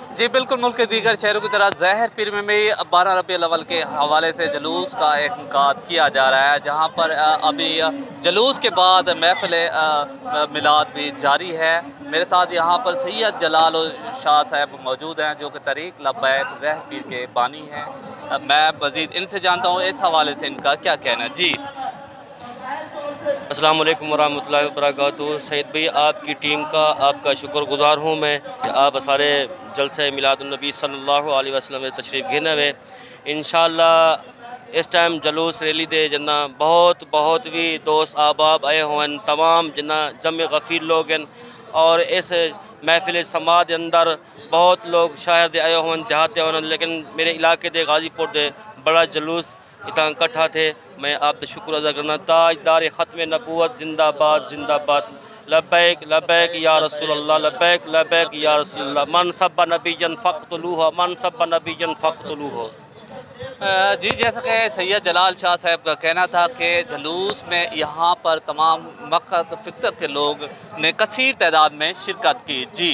जी बिल्कुल, मुल्क के दीगर शहरों की तरह ज़हर पीर में भी 12 रबीउल अव्वल के हवाले से जुलूस का इनेकाद किया जा रहा है, जहाँ पर अभी जुलूस के बाद महफ़िल मिलाद भी जारी है। मेरे साथ यहाँ पर सैयद जलाल शाह साहब मौजूद हैं, जो कि तहरीक लब्बैक ज़हर पीर के बानी हैं। मैं मज़ीद इनसे जानता हूँ इस हवाले से इनका क्या कहना है। जी अस्सलाम वालेकुम वरहमतुल्लाहि वबरकातुहू। सईद भाई, आपकी टीम का आपका शुक्रगुज़ार हूँ मैं कि आप सारे जलसे मिलादुन्नबी सल्लल्लाहु अलैहि वसल्लम में तशरीफ़ गिने हुए। इंशाअल्लाह इस टाइम जलूस रैली दे जिन्ना बहुत भी दोस्त ahbab आए हुए हैं, तमाम जिन्ना जम गफ़ीर लोग हैं और इस महफिल समात के अंदर बहुत लोग शहर दे आए हुए हैं, देहात दे आए, लेकिन मेरे इलाके दे गाजीपुर दे बड़ा जलूस इतना इकट्ठा थे। मैं आपका शुक्र अदा करना। ताजदार ख़त्म नबूवत जिंदाबाद जिंदाबाद। लब्बैक लब्बैक या रसूल अल्लाह, लब्बैक लब्बैक या रसूल अल्लाह। मन सब्बा नबीयन फ़क़्तुलूहु, मन सब्बा नबीयन फ़क़्तुलूहु। जी, जैसा कि सैयद जलाल शाह साहब का कहना था कि जुलूस में यहाँ पर तमाम मक़सद फ़ितर के लोग ने कसीर तादाद में शिरकत की। जी।